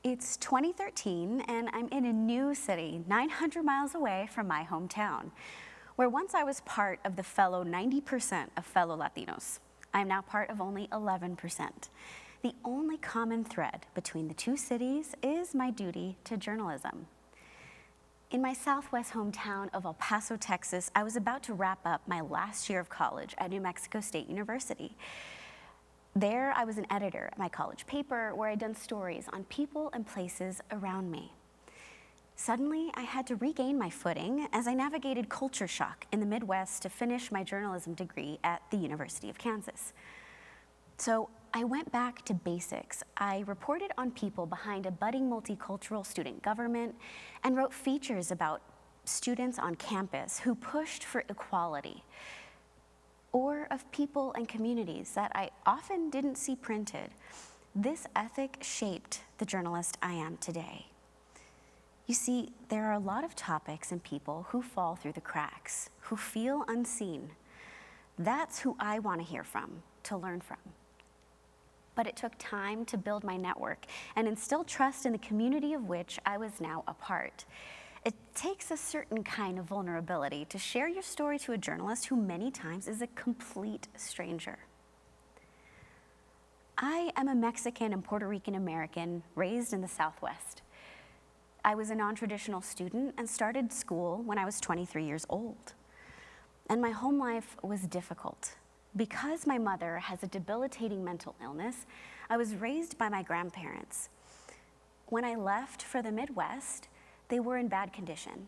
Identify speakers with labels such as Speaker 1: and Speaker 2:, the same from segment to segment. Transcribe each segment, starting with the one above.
Speaker 1: It's 2013, and I'm in a new city, 900 miles away from my hometown, where once I was part of the fellow 90% of fellow Latinos. I'm now part of only 11%. The only common thread between the two cities is my duty to journalism. In my southwest hometown of El Paso, Texas, I was about to wrap up my last year of college at New Mexico State University. There, I was an editor at my college paper where I'd done stories on people and places around me. Suddenly, I had to regain my footing as I navigated culture shock in the Midwest to finish my journalism degree at the University of Kansas. So I went back to basics. I reported on people behind a budding multicultural student government and wrote features about students on campus who pushed for equality, or of people and communities that I often didn't see printed. This ethic shaped the journalist I am today. You see, there are a lot of topics and people who fall through the cracks, who feel unseen. That's who I want to hear from, to learn from. But it took time to build my network and instill trust in the community of which I was now a part. It takes a certain kind of vulnerability to share your story to a journalist who many times is a complete stranger. I am a Mexican and Puerto Rican American raised in the Southwest. I was a non-traditional student and started school when I was 23 years old. And my home life was difficult. Because my mother has a debilitating mental illness, I was raised by my grandparents. When I left for the Midwest, they were in bad condition.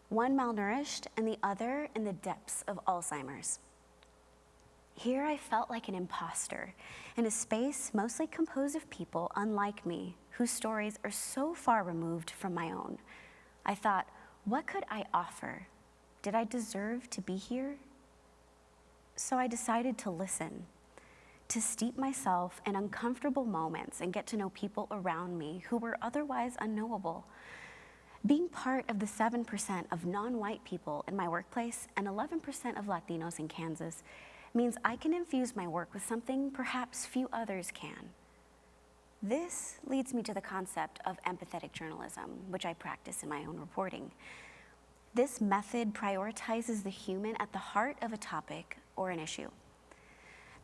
Speaker 1: One malnourished and the other in the depths of Alzheimer's. Here I felt like an imposter in a space mostly composed of people unlike me, whose stories are so far removed from my own. I thought, what could I offer? Did I deserve to be here? So I decided to listen, to steep myself in uncomfortable moments and get to know people around me who were otherwise unknowable. Being part of the 7% of non-white people in my workplace and 11% of Latinos in Kansas means I can infuse my work with something perhaps few others can. This leads me to the concept of empathetic journalism, which I practice in my own reporting. This method prioritizes the human at the heart of a topic or an issue.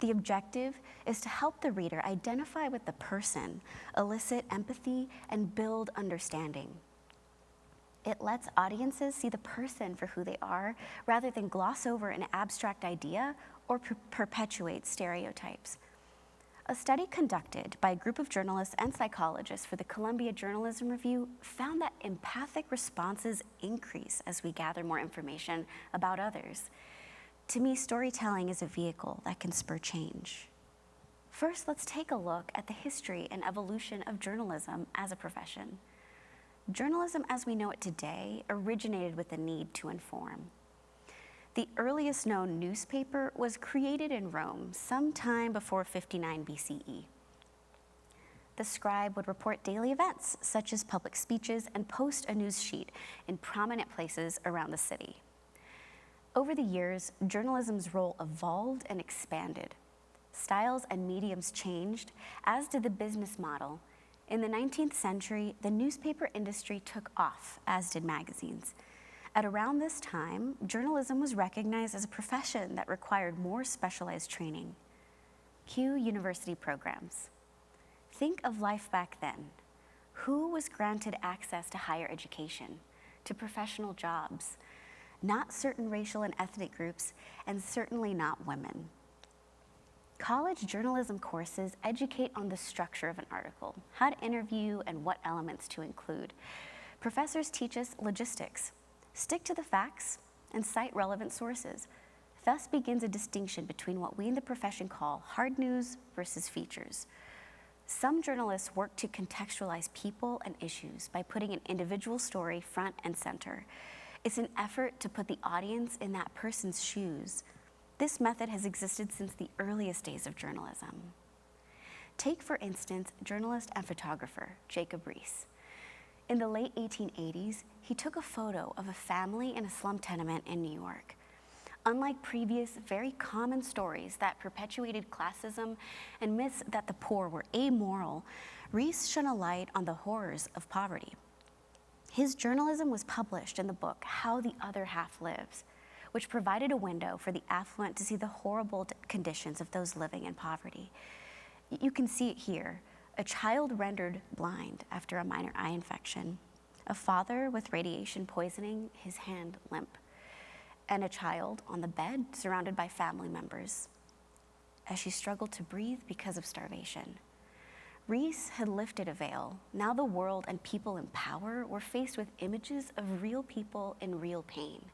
Speaker 1: The objective is to help the reader identify with the person, elicit empathy, and build understanding. It lets audiences see the person for who they are rather than gloss over an abstract idea or perpetuate stereotypes. A study conducted by a group of journalists and psychologists for the Columbia Journalism Review found that empathic responses increase as we gather more information about others. To me, storytelling is a vehicle that can spur change. First, let's take a look at the history and evolution of journalism as a profession. Journalism as we know it today originated with the need to inform. The earliest known newspaper was created in Rome sometime before 59 BCE. The scribe would report daily events, such as public speeches, and post a news sheet in prominent places around the city. Over the years, journalism's role evolved and expanded. Styles and mediums changed, as did the business model. In the 19th century, the newspaper industry took off, as did magazines. At around this time, journalism was recognized as a profession that required more specialized training. Cue university programs. Think of life back then. Who was granted access to higher education, to professional jobs? Not certain racial and ethnic groups, and certainly not women. College journalism courses educate on the structure of an article, how to interview, and what elements to include. Professors teach us logistics. Stick to the facts and cite relevant sources. Thus begins a distinction between what we in the profession call hard news versus features. Some journalists work to contextualize people and issues by putting an individual story front and center. It's an effort to put the audience in that person's shoes. This method has existed since the earliest days of journalism. Take, for instance, journalist and photographer Jacob Riis. In the late 1880s, he took a photo of a family in a slum tenement in New York. Unlike previous very common stories that perpetuated classism and myths that the poor were amoral, Rees shone a light on the horrors of poverty. His journalism was published in the book How the Other Half Lives, which provided a window for the affluent to see the horrible conditions of those living in poverty. You can see it here: a child rendered blind after a minor eye infection, a father with radiation poisoning, his hand limp, and a child on the bed surrounded by family members as she struggled to breathe because of starvation. Rees had lifted a veil. Now the world and people in power were faced with images of real people in real pain.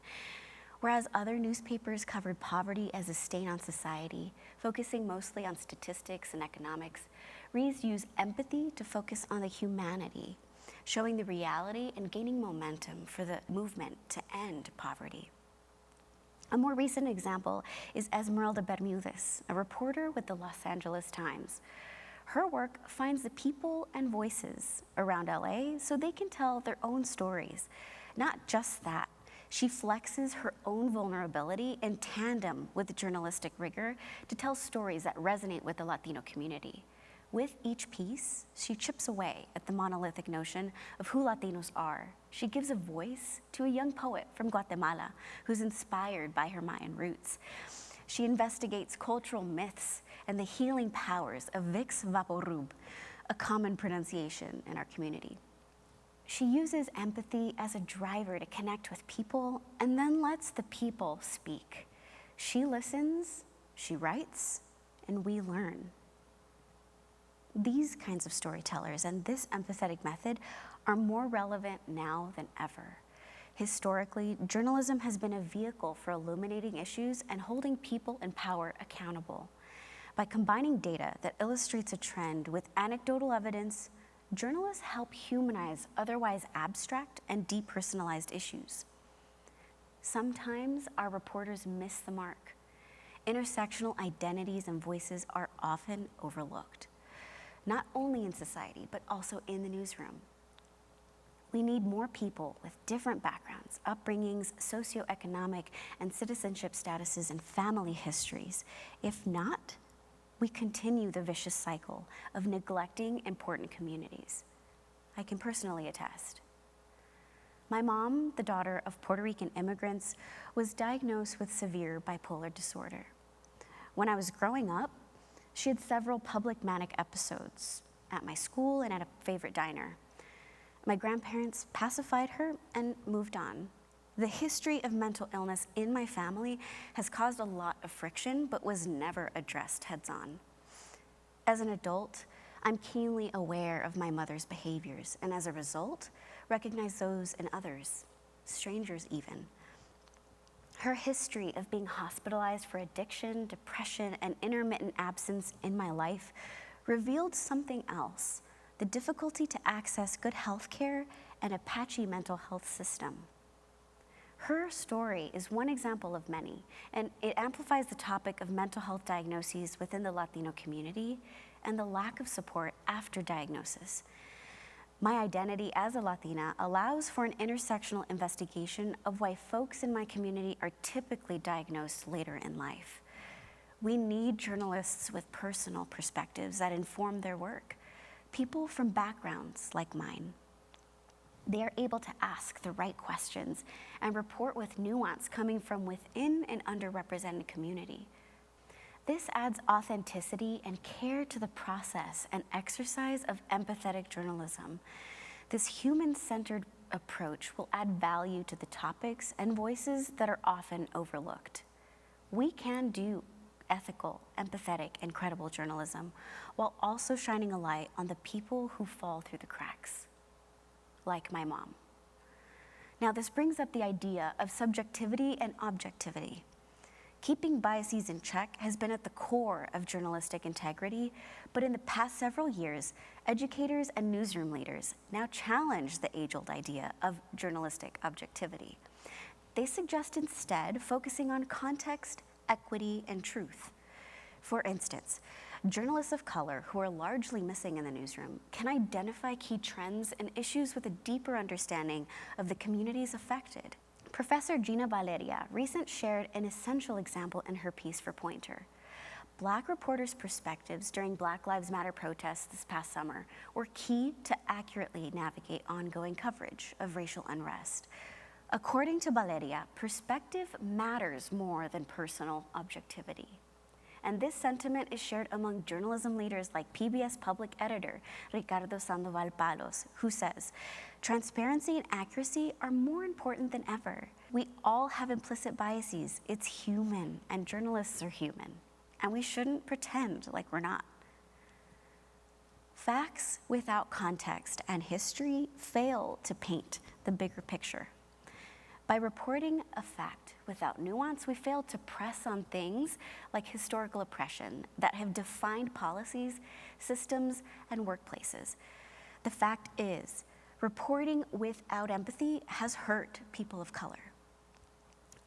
Speaker 1: Whereas other newspapers covered poverty as a stain on society, focusing mostly on statistics and economics, Rees used empathy to focus on the humanity, showing the reality and gaining momentum for the movement to end poverty. A more recent example is Esmeralda Bermudez, a reporter with the Los Angeles Times. Her work finds the people and voices around LA so they can tell their own stories. Not just that, she flexes her own vulnerability in tandem with journalistic rigor to tell stories that resonate with the Latino community. With each piece, she chips away at the monolithic notion of who Latinos are. She gives a voice to a young poet from Guatemala who's inspired by her Mayan roots. She investigates cultural myths and the healing powers of Vix Vaporub, a common pronunciation in our community. She uses empathy as a driver to connect with people and then lets the people speak. She listens, she writes, and we learn. These kinds of storytellers and this empathetic method are more relevant now than ever. Historically, journalism has been a vehicle for illuminating issues and holding people in power accountable. By combining data that illustrates a trend with anecdotal evidence, journalists help humanize otherwise abstract and depersonalized issues. Sometimes our reporters miss the mark. Intersectional identities and voices are often overlooked, not only in society, but also in the newsroom. We need more people with different backgrounds, upbringings, socioeconomic and citizenship statuses, and family histories. If not, we continue the vicious cycle of neglecting important communities. I can personally attest. My mom, the daughter of Puerto Rican immigrants, was diagnosed with severe bipolar disorder. When I was growing up, she had several public manic episodes at my school and at a favorite diner. My grandparents pacified her and moved on. The history of mental illness in my family has caused a lot of friction, but was never addressed heads-on. As an adult, I'm keenly aware of my mother's behaviors, and as a result, recognize those in others, strangers even. Her history of being hospitalized for addiction, depression, and intermittent absence in my life revealed something else: the difficulty to access good health care and a patchy mental health system. Her story is one example of many, and it amplifies the topic of mental health diagnoses within the Latino community and the lack of support after diagnosis. My identity as a Latina allows for an intersectional investigation of why folks in my community are typically diagnosed later in life. We need journalists with personal perspectives that inform their work, people from backgrounds like mine. They are able to ask the right questions and report with nuance coming from within an underrepresented community. This adds authenticity and care to the process and exercise of empathetic journalism. This human-centered approach will add value to the topics and voices that are often overlooked. We can do ethical, empathetic, and credible journalism while also shining a light on the people who fall through the cracks, like my mom. Now, this brings up the idea of subjectivity and objectivity. Keeping biases in check has been at the core of journalistic integrity, but in the past several years, educators and newsroom leaders now challenge the age-old idea of journalistic objectivity. They suggest instead focusing on context, equity, and truth. For instance, journalists of color who are largely missing in the newsroom can identify key trends and issues with a deeper understanding of the communities affected. Professor Gina Valeria recently shared an essential example in her piece for Pointer. Black reporters' perspectives during Black Lives Matter protests this past summer were key to accurately navigate ongoing coverage of racial unrest. According to Valeria, perspective matters more than personal objectivity. And this sentiment is shared among journalism leaders like PBS public editor Ricardo Sandoval Palos, who says, transparency and accuracy are more important than ever. We all have implicit biases. It's human, and journalists are human. And we shouldn't pretend like we're not. Facts without context and history fail to paint the bigger picture. By reporting a fact without nuance, we fail to press on things like historical oppression that have defined policies, systems, and workplaces. The fact is, reporting without empathy has hurt people of color.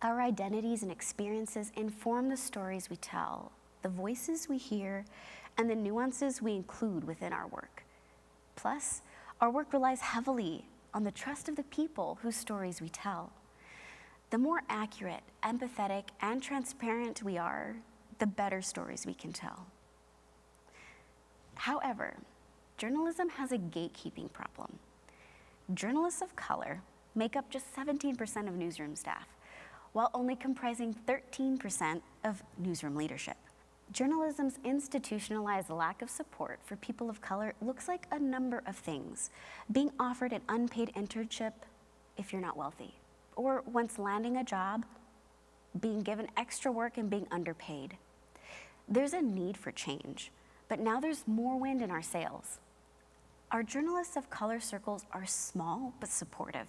Speaker 1: Our identities and experiences inform the stories we tell, the voices we hear, and the nuances we include within our work. Plus, our work relies heavily on the trust of the people whose stories we tell. The more accurate, empathetic, and transparent we are, the better stories we can tell. However, journalism has a gatekeeping problem. Journalists of color make up just 17% of newsroom staff, while only comprising 13% of newsroom leadership. Journalism's institutionalized lack of support for people of color looks like a number of things: being offered an unpaid internship if you're not wealthy, or once landing a job, being given extra work and being underpaid. There's a need for change, but now there's more wind in our sails. Our journalists of color circles are small but supportive.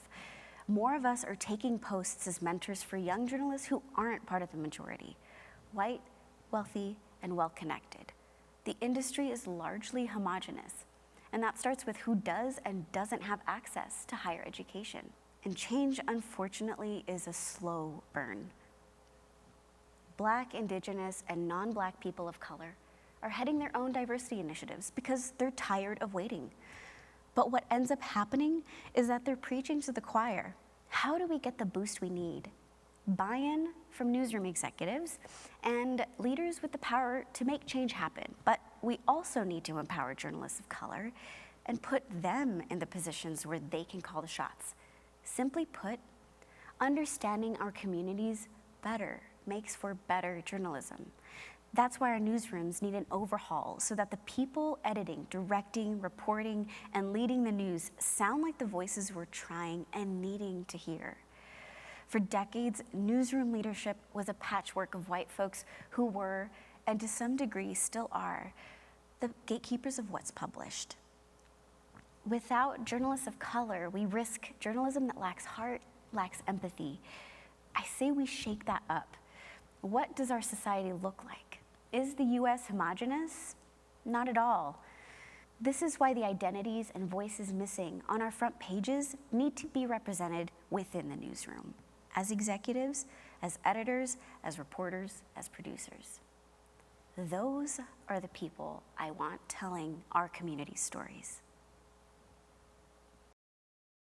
Speaker 1: More of us are taking posts as mentors for young journalists who aren't part of the majority, white, wealthy, and well-connected. The industry is largely homogenous, and that starts with who does and doesn't have access to higher education. And change, unfortunately, is a slow burn. Black, Indigenous, and non-Black people of color are heading their own diversity initiatives because they're tired of waiting. But what ends up happening is that they're preaching to the choir. How do we get the boost we need? Buy-in from newsroom executives and leaders with the power to make change happen. But we also need to empower journalists of color and put them in the positions where they can call the shots. Simply put, understanding our communities better makes for better journalism. That's why our newsrooms need an overhaul so that the people editing, directing, reporting, and leading the news sound like the voices we're trying and needing to hear. For decades, newsroom leadership was a patchwork of white folks who were, and to some degree still are, the gatekeepers of what's published. Without journalists of color, we risk journalism that lacks heart, lacks empathy. I say we shake that up. What does our society look like? Is the US homogenous? Not at all. This is why the identities and voices missing on our front pages need to be represented within the newsroom, as executives, as editors, as reporters, as producers. Those are the people I want telling our community stories.